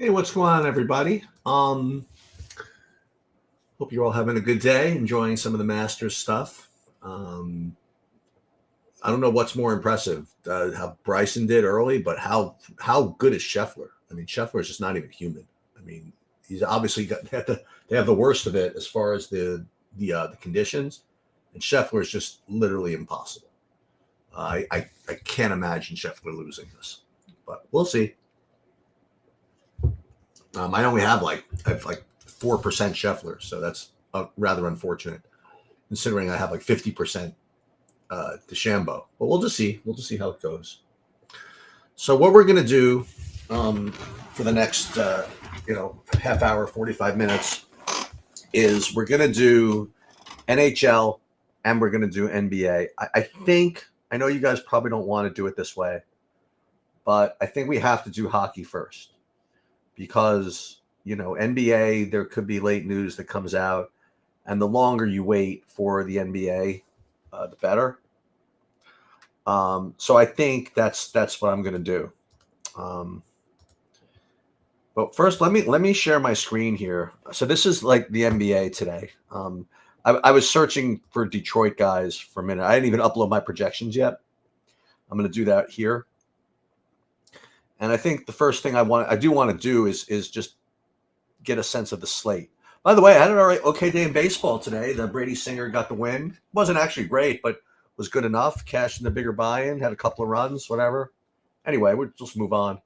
Hey, what's going on, everybody? Hope you're all having a good day, enjoying some of the Masters stuff. I don't know what's more impressive, how Bryson did early, but how good is Scheffler? I mean, Scheffler is just not even human. I mean, he's obviously got they have the worst of it as far as the conditions, and Scheffler is just literally impossible. I can't imagine Scheffler losing this, but we'll see. I only have I have like 4% Scheffler, so that's rather unfortunate, considering I have like 50% DeChambeau. But we'll just see. We'll just see how it goes. So what we're gonna do for the next half hour, 45 minutes is we're gonna do NHL and we're gonna do NBA. I know you guys probably don't want to do it this way, but I think we have to do hockey first. Because, NBA, there could be late news that comes out. And the longer you wait for the NBA, the better. So I think that's what I'm going to do. But first, let me share my screen here. So this is like the NBA today. I was searching for Detroit guys for a minute. I didn't even upload my projections yet. I'm going to do that here. And I think the first thing I do want to do is just get a sense of the slate. By the way, I had an okay day in baseball today. The Brady Singer got the win. Wasn't actually great, but was good enough. Cashed in the bigger buy-in, had a couple of runs, whatever. Anyway, we'll just move on.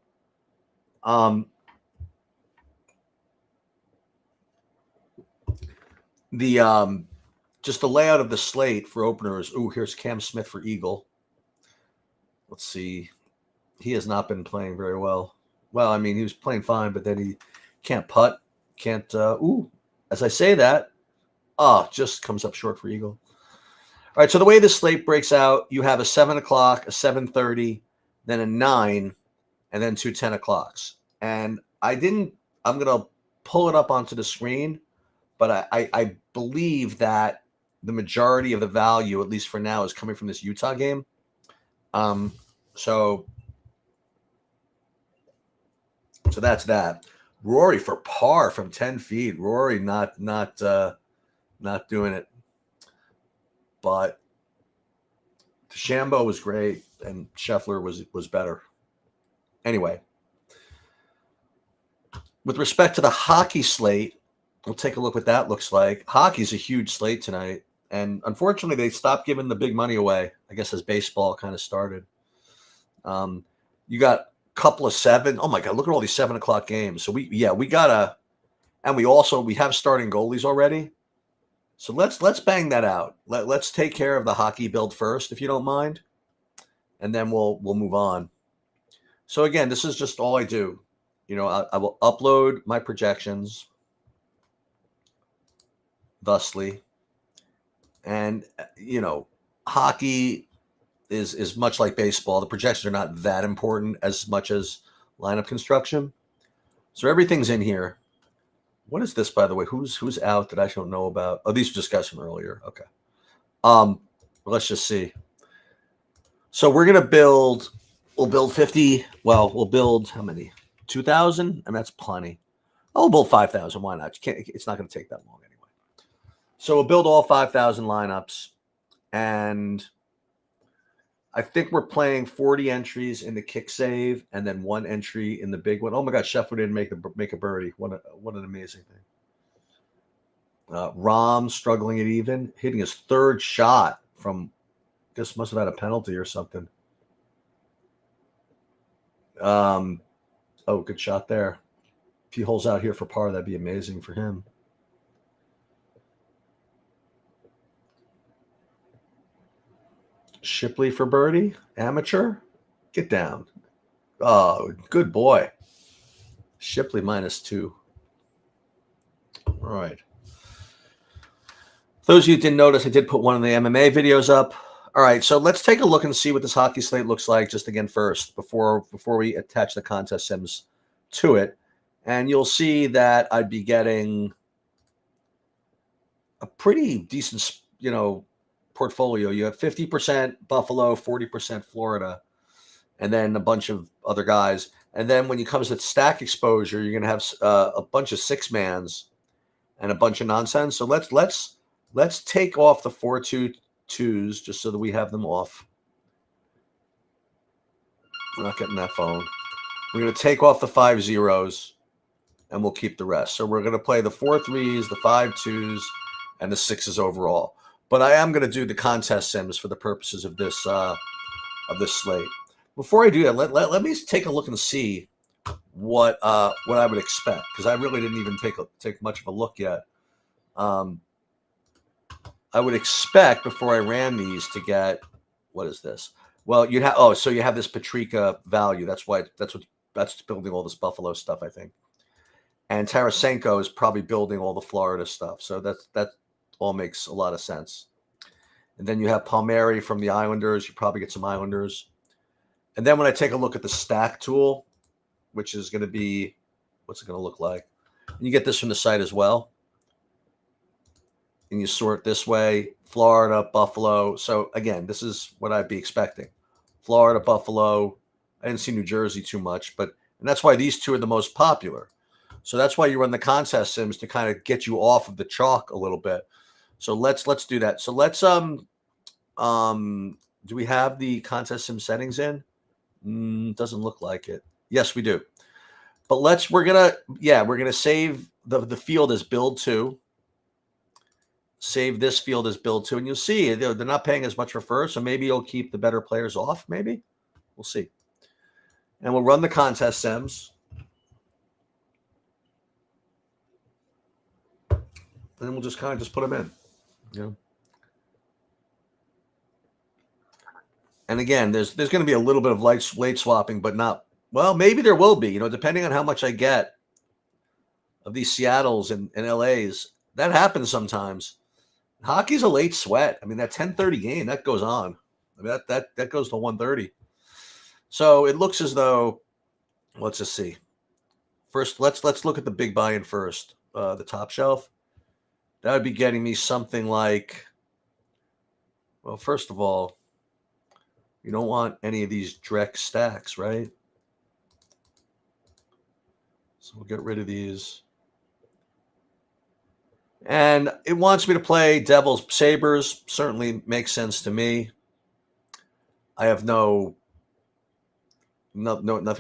Just the layout of the slate for openers. Ooh, here's Cam Smith for Eagle. Let's see. He has not been playing very well. Well, I mean, he was playing fine, but then he can't putt. Can't, as I say that, just comes up short for Eagle. All right, so the way the slate breaks out, you have a 7 o'clock, a 7:30, then a 9, and then 2 10 o'clocks. And I'm going to pull it up onto the screen, but I believe that the majority of the value, at least for now, is coming from this Utah game. So that's that. Rory for par from 10 feet. Rory not doing it. But DeChambeau was great, and Scheffler was better. Anyway, with respect to the hockey slate, we'll take a look what that looks like. Hockey's a huge slate tonight, and unfortunately, they stopped giving the big money away, I guess, as baseball kind of started. You got couple of 7. Oh my God, look at all these 7 o'clock games. So we gotta, and we have starting goalies already. So let's bang that out. Let's take care of the hockey build first, if you don't mind, and then we'll move on. So again, this is just all I do. I will upload my projections thusly, and hockey is much like baseball. The projections are not that important as much as lineup construction. So everything's in here. What is this, by the way? Who's out that I don't know about? Oh, these were discussed from earlier. Okay. Let's just see. So we're gonna build. We'll build 50. Well, we'll build how many? 2,000. I mean, that's plenty. I'll build 5,000. Why not? It's not gonna take that long anyway. So we'll build all 5,000 lineups, and I think we're playing 40 entries in the kick save and then 1 entry in the big one. Oh my God, Scheffler didn't make a birdie. What an amazing thing. Rom struggling at even, hitting his 3rd shot from, I guess must have had a penalty or something. Good shot there. If he holds out here for par, that'd be amazing for him. Shipley for birdie, amateur, get down. Oh, good boy. Shipley -2. All right. Those of you who didn't notice, I did put one of the MMA videos up. All right, so let's take a look and see what this hockey slate looks like just again first before we attach the contest sims to it. And you'll see that I'd be getting a pretty decent, portfolio. You have 50% Buffalo, 40% Florida, and then a bunch of other guys. And then when it comes to stack exposure, you're going to have a bunch of 6-mans and a bunch of nonsense. So let's take off the 4-2-2s just so that we have them off. We're not getting that phone. We're going to take off the 5-0s, and we'll keep the rest. So we're going to play the 4-3s, the 5-2s, and the 6s overall. But I am going to do the contest sims for the purposes of this slate. Before I do that, let me take a look and see what I would expect, because I really didn't even take much of a look yet. I would expect before I ran these to get, what is this? Well, you have so you have this Patrica value. That's building all this Buffalo stuff, I think. And Tarasenko is probably building all the Florida stuff. So that all makes a lot of sense. And then you have Palmieri from the Islanders. You probably get some Islanders. And then when I take a look at the stack tool, which is going to be, what's it going to look like? And you get this from the site as well. And you sort this way, Florida, Buffalo. So again, this is what I'd be expecting. Florida, Buffalo. I didn't see New Jersey too much, and that's why these two are the most popular. So that's why you run the contest sims to kind of get you off of the chalk a little bit. So let's do that. So let's do we have the contest sim settings in? Doesn't look like it. Yes, we do. But we're gonna save the field as build 2. Save this field as build 2, and you'll see they're not paying as much for first, so maybe you'll keep the better players off. Maybe we'll see. And we'll run the contest sims. And then we'll just kind of put them in. And again, there's going to be a little bit of late swapping, but not, well, maybe there will be, depending on how much I get of these Seattles and LAs. That happens sometimes. Hockey's a late sweat. I mean, that 10:30 game, that goes on. I mean, that goes to 1:30. So it looks as though, let's just see. First, let's look at the big buy-in first. The top shelf. That would be getting me something like, well, first of all, you don't want any of these Drek stacks, right? So we'll get rid of these. And it wants me to play Devils Sabres. Certainly makes sense to me. I have nothing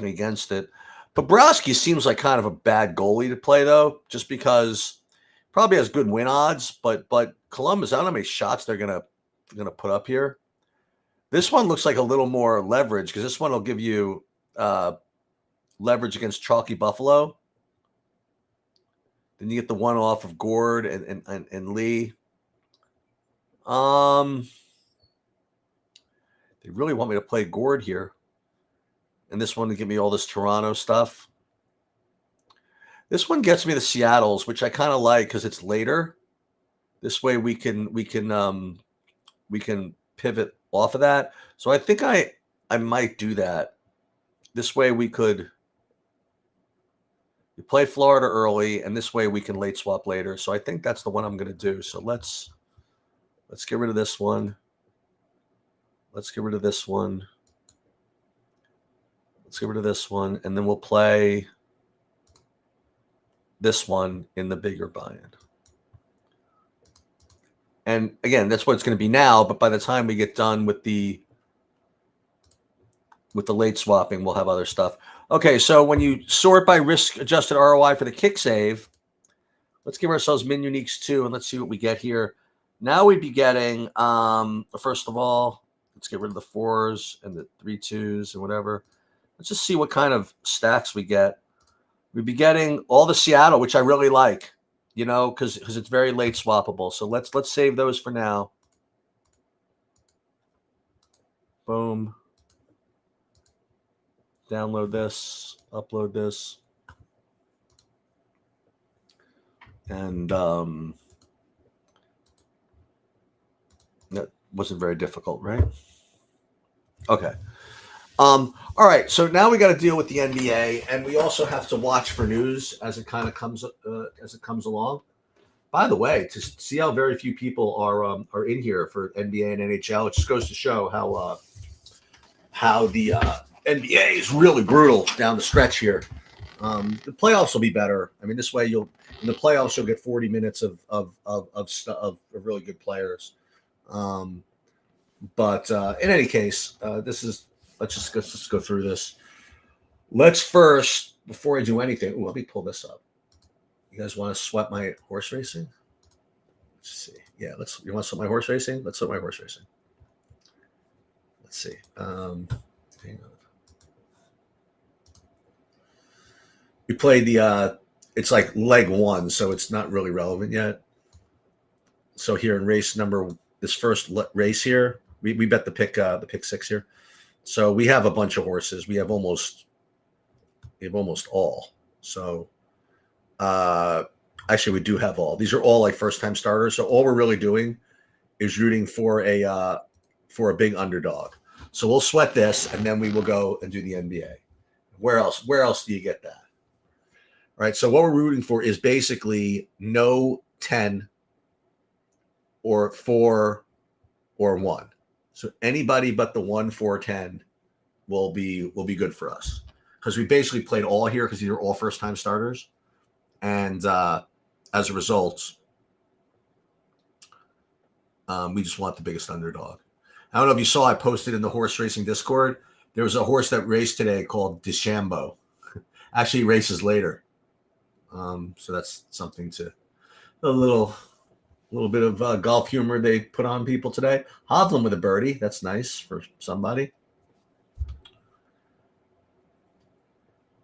against it. Bobrovsky seems like kind of a bad goalie to play, though, just because probably has good win odds. But Columbus, I don't know how many shots they're gonna put up here. This one looks like a little more leverage, because this one will give you leverage against chalky Buffalo. Then you get the one off of Gord and Lee. They really want me to play Gord here. And this one to give me all this Toronto stuff. This one gets me the Seattles, which I kind of like because it's later. This way we can pivot off of that. So I think I might do that. This way we play Florida early, and this way we can late swap later. So I think that's the one I'm going to do. So let's get rid of this one. Let's get rid of this one. Let's get rid of this one, and then we'll play this one in the bigger buy-in. And again, that's what it's going to be now, but by the time we get done with the late swapping, we'll have other stuff. Okay, so when you sort by risk-adjusted ROI for the kick save, let's give ourselves min uniques too, and let's see what we get here. Now we'd be getting, first of all, let's get rid of the 4s and the 3-2s and whatever. Let's just see what kind of stacks we get. We'd be getting all the Seattle, which I really like, because it's very late swappable. So let's save those for now. Boom. Download this, upload this. And that wasn't very difficult, right? Okay. All right. So now we got to deal with the NBA, and we also have to watch for news as it kind of comes along. By the way, to see how very few people are in here for NBA and NHL, it just goes to show how the NBA is really brutal down the stretch here. The playoffs will be better. I mean, this way in the playoffs you'll get 40 minutes of really good players. But in any case, let's just go through this. Let's first, before I do anything, let me pull this up. You guys want to sweat my horse racing? Let's see. Yeah, you want to sweat my horse racing? Let's sweat my horse racing. Let's see. Hang on. We played it's like leg 1, so it's not really relevant yet. So here in this first race here, we bet the pick 6 here. So we have a bunch of horses. We have almost all. So actually we do have all. These are all like first time starters. So all we're really doing is rooting for a big underdog. So we'll sweat this and then we will go and do the NBA. Where else do you get that? All right. So what we're rooting for is basically no 10 or 4 or 1. So anybody but the 1, 4, 10 will be good for us. Because we basically played all here because these are all first time starters. And as a result, we just want the biggest underdog. I don't know if you saw, I posted in the horse racing Discord. There was a horse that raced today called DeChambeau. Actually, he races later. So that's something a little bit of golf humor they put on people today. Hovland with a birdie. That's nice for somebody.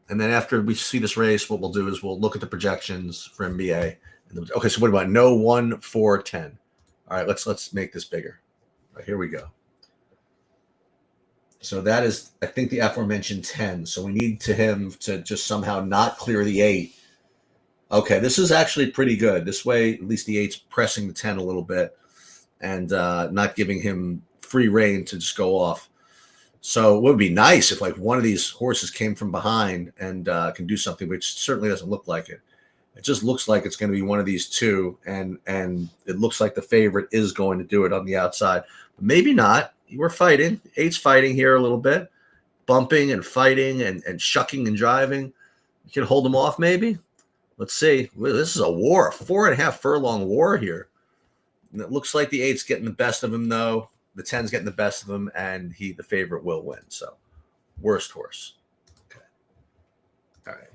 And then after we see this race, what we'll do is we'll look at the projections for NBA. Okay, so what about no 1, 4, 10? All right, let's make this bigger. All right, here we go. So that is, I think, the aforementioned 10. So we need him to just somehow not clear the 8. Okay, this is actually pretty good. This way, at least the 8's pressing the 10 a little bit and not giving him free reign to just go off. So it would be nice if like one of these horses came from behind and can do something, which certainly doesn't look like it. It just looks like it's going to be one of these two, and it looks like the favorite is going to do it on the outside. But maybe not. We're fighting. 8's fighting here a little bit, bumping and fighting and shucking and driving. You can hold them off maybe. Let's see. This is a war, a 4.5 furlong war here. And it looks like the 8's getting the best of him, though. The 10's getting the best of him, and the favorite will win. So, worst horse. Okay. All right.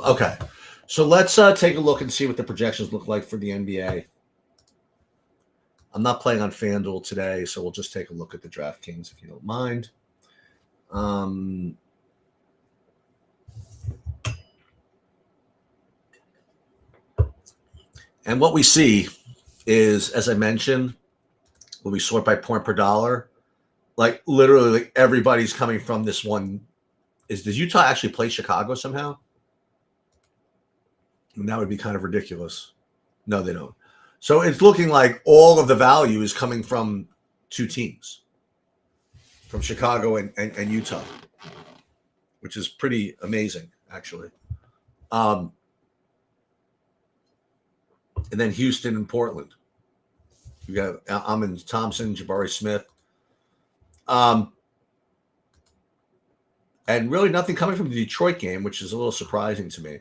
Okay. So let's take a look and see what the projections look like for the NBA. I'm not playing on FanDuel today, so we'll just take a look at the DraftKings if you don't mind. And what we see is, as I mentioned, when we sort by point per dollar, like literally like everybody's coming from this one. Does Utah actually play Chicago somehow? And that would be kind of ridiculous. No, they don't. So it's looking like all of the value is coming from two teams, from Chicago and Utah, which is pretty amazing, actually. And then Houston and Portland. You got Amin Thompson, Jabari Smith. And really nothing coming from the Detroit game, which is a little surprising to me.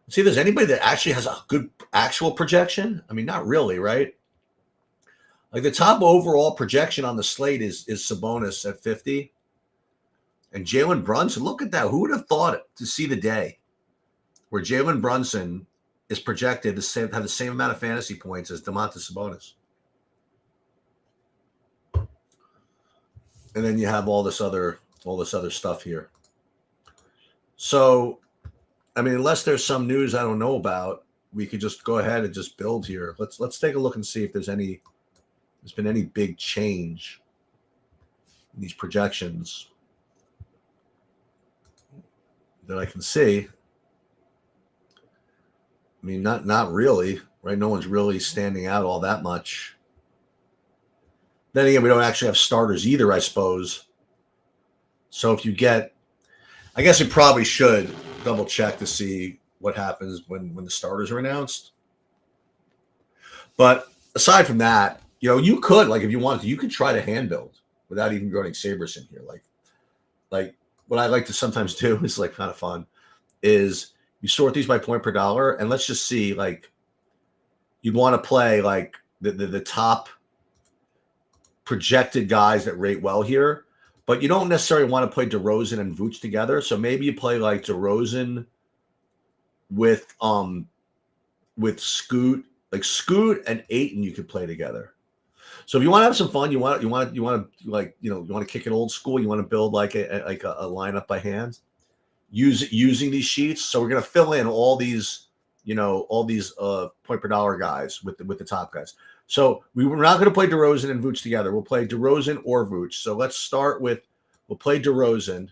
See if there's anybody that actually has a good actual projection. I mean, not really, right? Like the top overall projection on the slate is Sabonis at 50. And Jalen Brunson, look at that. Who would have thought it to see the day where Jalen Brunson is projected to have the same amount of fantasy points as Domantas Sabonis? And then you have all this other stuff here. So, I mean, unless there's some news I don't know about, we could just go ahead and just build here. Let's take a look and see if there's been any big change in these projections that I can see. I mean, not really, right? No one's really standing out all that much. Then again, we don't actually have starters either, I suppose. So if you get, I guess we probably should double check to see what happens when the starters are announced. But aside from that, you could, like, if you wanted to, you could try to hand build without even running Sabres in here. Like what I like to sometimes do is like kind of fun is you sort these by point per dollar, and let's just see, like, you'd want to play like the top projected guys that rate well here, but you don't necessarily want to play DeRozan and Vooch together. So maybe you play like DeRozan with Scoot, like Scoot and Ayton you could play together. So if you want to have some fun, you want to like, you want to kick it old school, you want to build like a lineup by hand, using these sheets. So we're going to fill in all these point per dollar guys with the top guys. So we're not going to play DeRozan and Vooch together. We'll play DeRozan or Vooch. So let's start with, we'll play DeRozan.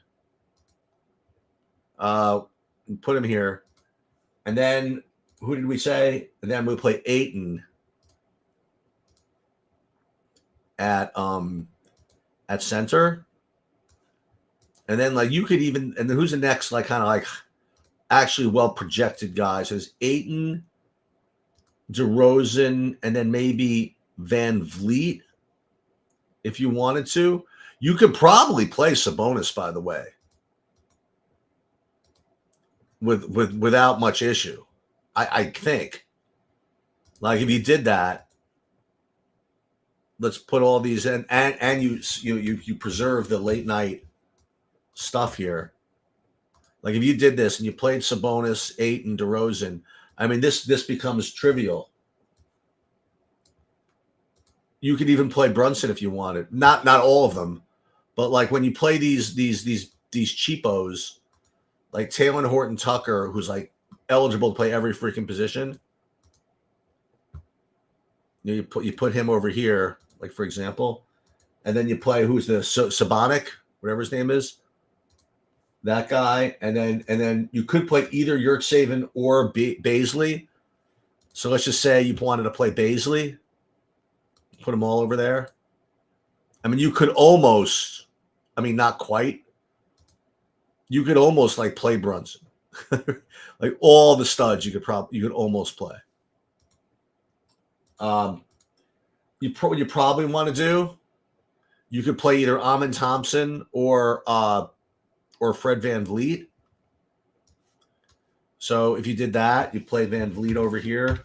Put him here. And then who did we say? And then we'll play Ayton at center. And then like you could even, and then who's the next like kind of like actually well projected guys? So there's Ayton, DeRozan, and then maybe Van Vliet. If you wanted to, you could probably play Sabonis, by the way, without much issue. I think. Like if you did that, let's put all these in, and you preserve the late night stuff here. Like if you did this and you played Sabonis, Ayton, DeRozan, I mean this becomes trivial. You could even play Brunson if you wanted. Not all of them, but like when you play these cheapos, like Taylor Horton Tucker, who's like eligible to play every freaking position. You put him over here, like for example, and then you play who's the Sabonik, whatever his name is, that guy, and then you could play either Yurtseven or Baisley. So let's just say you wanted to play Baisley. Put them all over there. I mean, you could almost, I mean, not quite. You could almost like play Brunson. Like all the studs you could almost play. You probably want to do, you could play either Amin Thompson or Fred Van Vliet. So if you did that, you play Van Vliet over here.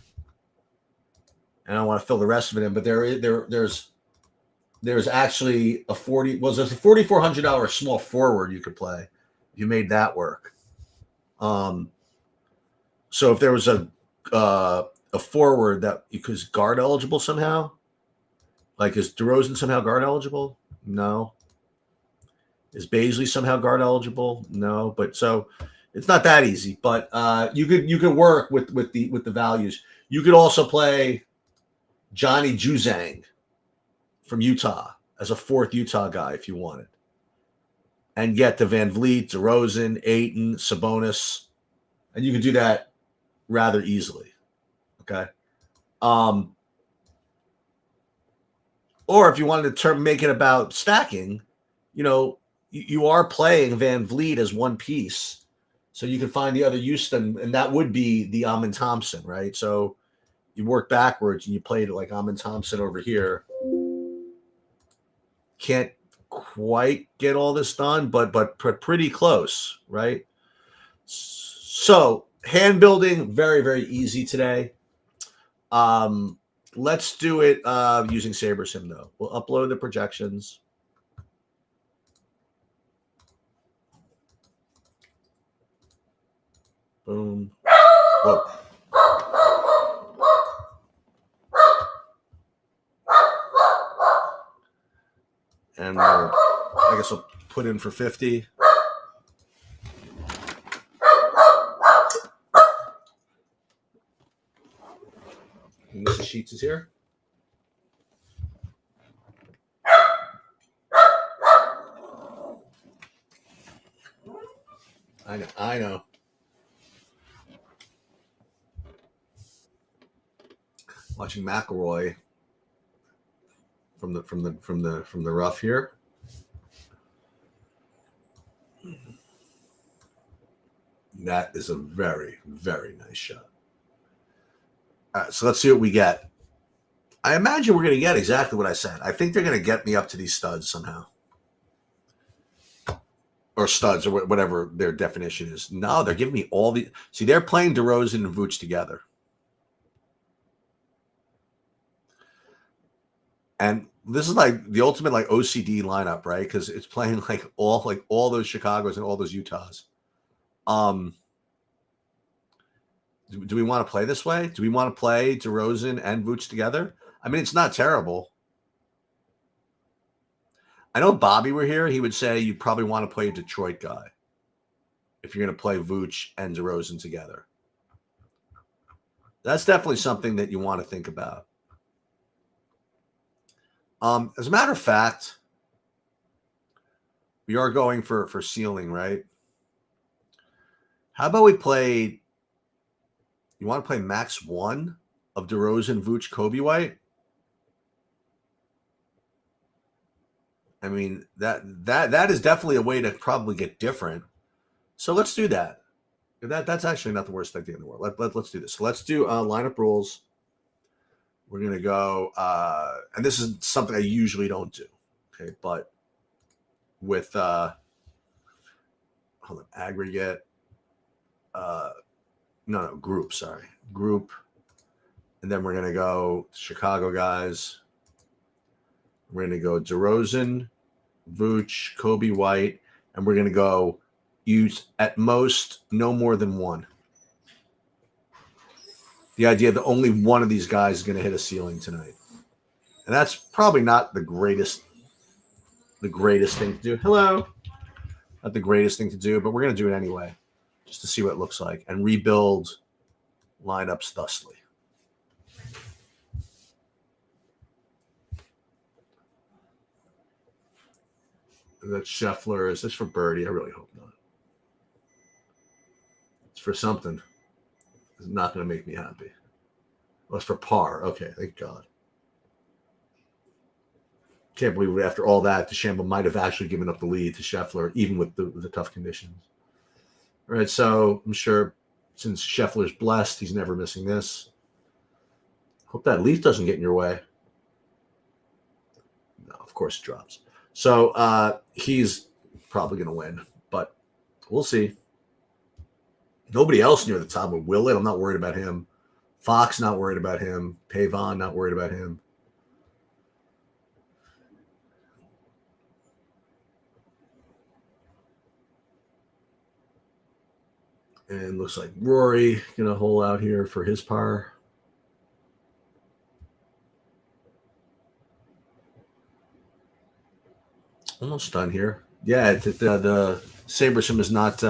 And I don't want to fill the rest of it in, but there's actually a there's a $4,400 small forward you could play. You made that work. So if there was a forward that you could guard eligible somehow, like is DeRozan somehow guard eligible? No. Is Baisley somehow guard eligible? No. But so it's not that easy. But you could work with the values. You could also play Johnny Juzang from Utah as a fourth Utah guy if you wanted, and get the Van Vliet, DeRozan, Ayton, Sabonis, and you could do that rather easily. Okay. Or if you wanted to make it about stacking, you are playing Van Vliet as one piece, so you can find the other use, and that would be the Amin Thompson, right? So you work backwards and you played it like Amin Thompson over here. Can't quite get all this done, but pretty close, right? So hand building, very, very easy today. Let's do it using SaberSim though. We'll upload the projections. Boom. Whoa. And I guess I'll put in for 50. And Mrs. Sheets is here. I know. Watching McElroy from the rough here. That is a very, very nice shot. All right, so let's see what we get. I imagine we're going to get exactly what I said. I think they're going to get me up to these studs somehow. Or studs, or whatever their definition is. No, they're giving me all the... See, they're playing DeRozan and Vooch together. And this is like the ultimate like OCD lineup, right? Because it's playing like all those Chicagos and all those Utahs. Do we want to play this way? Do we want to play DeRozan and Vooch together? I mean, it's not terrible. I know if Bobby were here, he would say you probably want to play a Detroit guy if you're going to play Vooch and DeRozan together. That's definitely something that you want to think about. As a matter of fact, we are going for ceiling, right? How about we play... You want to play max 1 of DeRozan, Vooch, Kobe White? I mean, that is definitely a way to probably get different. So let's do that. That's actually not the worst idea in the world. Let's do this. So let's do lineup rules. We're going to go, and this is something I usually don't do, okay? But with, aggregate, group, sorry. Group. And then we're going to go Chicago guys. We're going to go DeRozan, Vooch, Kobe White, and we're going to go use at most no more than 1. The idea that only one of these guys is going to hit a ceiling tonight. And that's probably not the greatest thing to do. Hello. Not the greatest thing to do, but we're going to do it anyway, just to see what it looks like and rebuild lineups thusly. That Scheffler, is this for birdie? I really hope not. It's for something. It's not going to make me happy. Well, it's for par. Okay, thank God. Can't believe after all that, DeChambeau might have actually given up the lead to Scheffler, even with the tough conditions. All right, so I'm sure since Scheffler's blessed, he's never missing this. Hope that leaf doesn't get in your way. No, of course it drops. So he's probably going to win, but we'll see. Nobody else near the top would will it. I'm not worried about him. Fox, not worried about him. Pavon, not worried about him. And looks like Rory going to hole out here for his par. Almost done here. Yeah, the Sabersham is not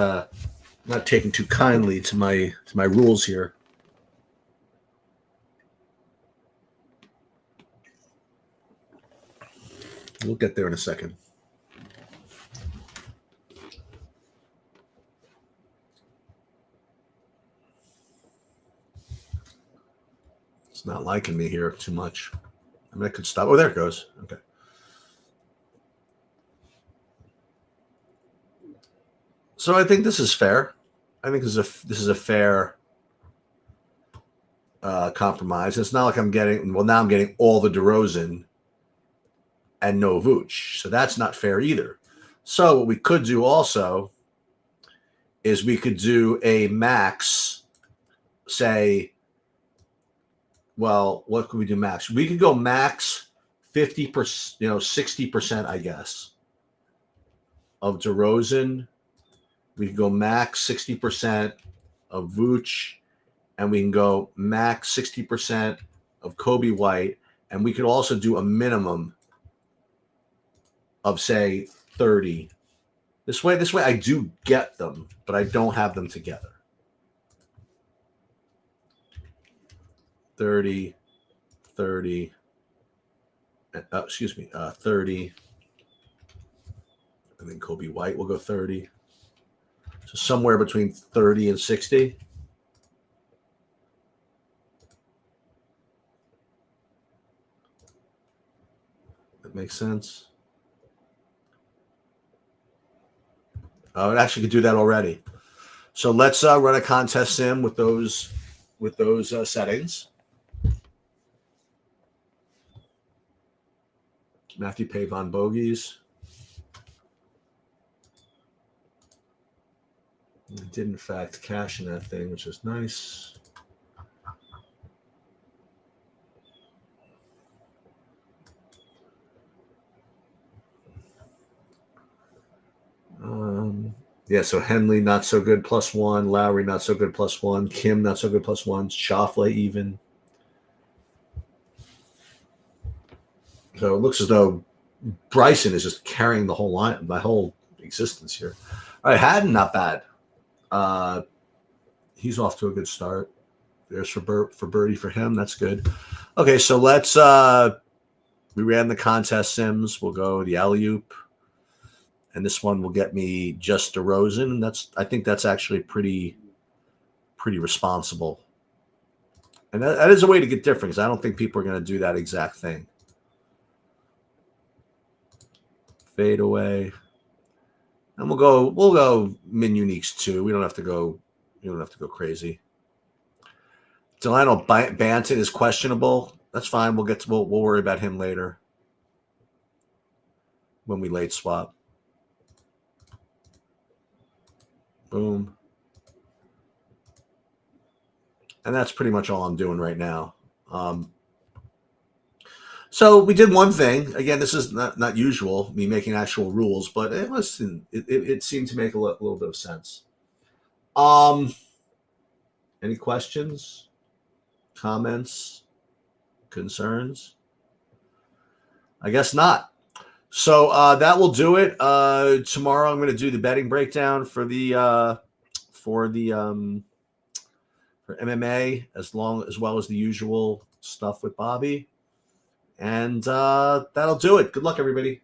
taking too kindly to my rules here. We'll get there in a second. It's not liking me here too much. I mean, I could stop. Oh, there it goes. Okay. So I think this is fair. I think this is a fair compromise. It's not like I'm getting, well, now I'm getting all the DeRozan and no Vooch. So that's not fair either. So what we could do also is we could do a max, say, well, what could we do max? We could go max 50%, 60%, I guess, of DeRozan. We could go max 60% of Vooch, and we can go max 60% of Kobe White, and we could also do a minimum of, say, 30. This way I do get them, but I don't have them together. 30, 30, 30, and then Kobe White will go 30. So somewhere between 30 and 60. That makes sense. Oh, it actually could do that already. So let's run a contest sim with those settings. Matthew Pavon bogeys. I did in fact cash in that thing, which is nice. Yeah, so Henley not so good +1, Lowry not so good +1, Kim not so good +1, Schauffele even. So it looks as though Bryson is just carrying the whole line, my whole existence here. All right, Haddon not bad. He's off to a good start. There's for birdie for him. That's good. Okay, so let's we ran the contest sims. We'll go the alley-oop. And this one will get me just DeRozan. And I think that's actually pretty responsible. And that is a way to get different, because I don't think people are going to do that exact thing. Fade away. And we'll go min uniques too. We don't have to go crazy. Delano Banton is questionable. That's fine. We'll worry about him later when we late swap. Boom. And that's pretty much all I'm doing right now. So we did one thing. Again, this is not usual, me making actual rules, but it seemed to make a little bit of sense. Any questions, comments, concerns? I guess not. So that will do it. Tomorrow I'm going to do the betting breakdown for MMA, as well as the usual stuff with Bobby. And that'll do it. Good luck, everybody.